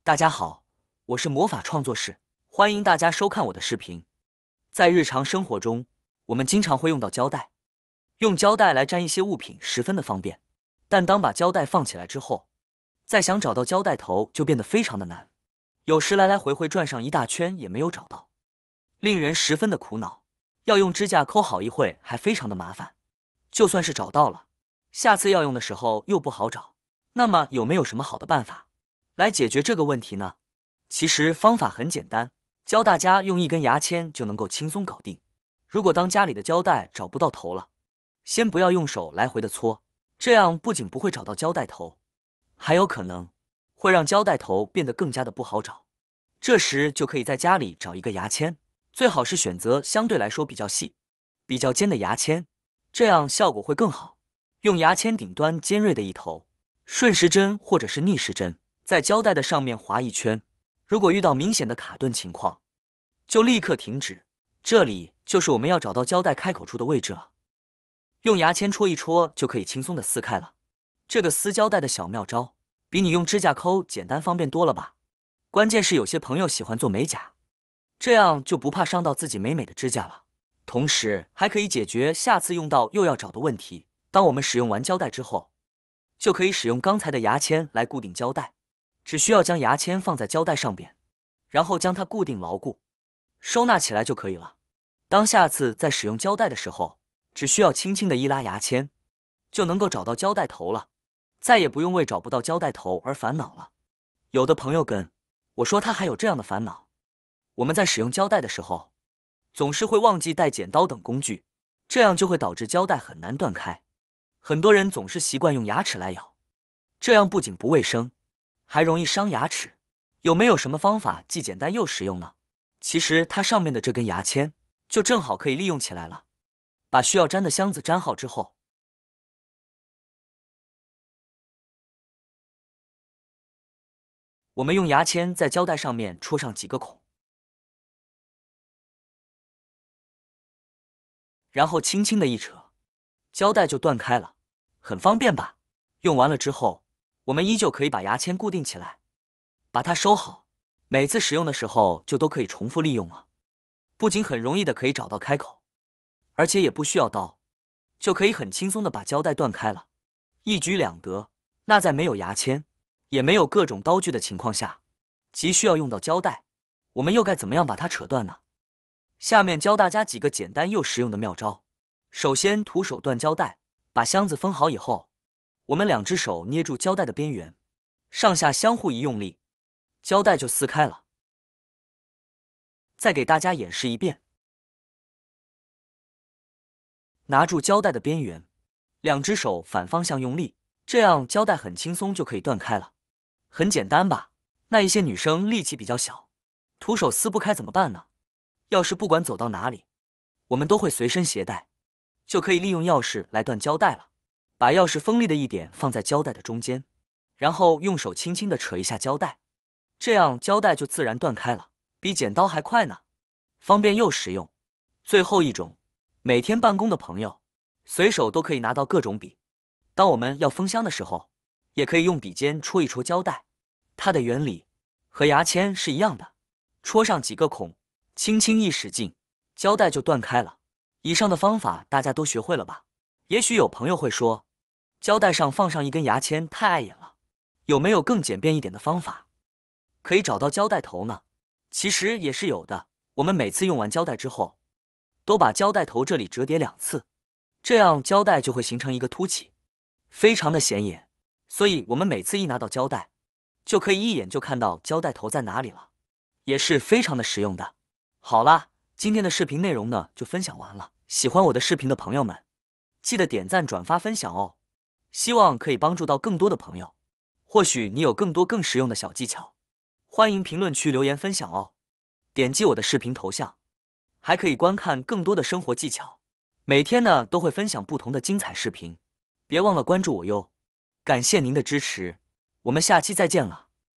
大家好，我是魔法创作室，欢迎大家收看我的视频。在日常生活中，我们经常会用到胶带，用胶带来粘一些物品十分的方便。但当把胶带放起来之后，再想找到胶带头就变得非常的难，有时来来回回转上一大圈也没有找到，令人十分的苦恼。要用指甲抠好一会还非常的麻烦，就算是找到了，下次要用的时候又不好找。那么有没有什么好的办法来解决这个问题呢？其实方法很简单，教大家用一根牙签就能够轻松搞定。如果当家里的胶带找不到头了，先不要用手来回的搓，这样不仅不会找到胶带头，还有可能会让胶带头变得更加的不好找。这时就可以在家里找一个牙签，最好是选择相对来说比较细、比较尖的牙签，这样效果会更好。用牙签顶端尖锐的一头，顺时针或者是逆时针，在胶带的上面划一圈。如果遇到明显的卡顿情况，就立刻停止。这里就是我们要找到胶带开口处的位置了。用牙签戳一戳就可以轻松的撕开了。这个撕胶带的小妙招，比你用指甲抠简单方便多了吧？关键是有些朋友喜欢做美甲，这样就不怕伤到自己美美的指甲了。同时还可以解决下次用到又要找的问题。当我们使用完胶带之后，就可以使用刚才的牙签来固定胶带。只需要将牙签放在胶带上边，然后将它固定牢固，收纳起来就可以了。当下次再使用胶带的时候，只需要轻轻的一拉牙签，就能够找到胶带头了，再也不用为找不到胶带头而烦恼了。有的朋友跟我说他还有这样的烦恼，我们在使用胶带的时候，总是会忘记带剪刀等工具，这样就会导致胶带很难断开。很多人总是习惯用牙齿来咬，这样不仅不卫生，还容易伤牙齿。有没有什么方法既简单又实用呢？其实它上面的这根牙签就正好可以利用起来了。把需要粘的箱子粘好之后，我们用牙签在胶带上面戳上几个孔，然后轻轻的一扯，胶带就断开了，很方便吧？用完了之后，我们依旧可以把牙签固定起来，把它收好，每次使用的时候就都可以重复利用了。不仅很容易的可以找到开口，而且也不需要刀，就可以很轻松的把胶带断开了，一举两得。那在没有牙签，也没有各种刀具的情况下，急需要用到胶带，我们又该怎么样把它扯断呢？下面教大家几个简单又实用的妙招。首先，徒手断胶带。把箱子封好以后，我们两只手捏住胶带的边缘，上下相互一用力，胶带就撕开了。再给大家演示一遍。拿住胶带的边缘，两只手反方向用力，这样胶带很轻松就可以断开了。很简单吧？那一些女生力气比较小，徒手撕不开怎么办呢？钥匙不管走到哪里，我们都会随身携带，就可以利用钥匙来断胶带了。把钥匙锋利的一点放在胶带的中间，然后用手轻轻的扯一下胶带，这样胶带就自然断开了，比剪刀还快呢，方便又实用。最后一种，每天办公的朋友，随手都可以拿到各种笔。当我们要封箱的时候，也可以用笔尖戳一戳胶带，它的原理和牙签是一样的，戳上几个孔，轻轻一使劲，胶带就断开了。以上的方法大家都学会了吧？也许有朋友会说，胶带上放上一根牙签太碍眼了，有没有更简便一点的方法可以找到胶带头呢？其实也是有的。我们每次用完胶带之后，都把胶带头这里折叠2次，这样胶带就会形成一个凸起，非常的显眼。所以我们每次一拿到胶带，就可以一眼就看到胶带头在哪里了，也是非常的实用的。好啦，今天的视频内容呢就分享完了。喜欢我的视频的朋友们，记得点赞、转发、分享哦。希望可以帮助到更多的朋友。或许你有更多更实用的小技巧，欢迎评论区留言分享哦。点击我的视频头像，还可以观看更多的生活技巧。每天呢都会分享不同的精彩视频，别忘了关注我哟。感谢您的支持，我们下期再见了。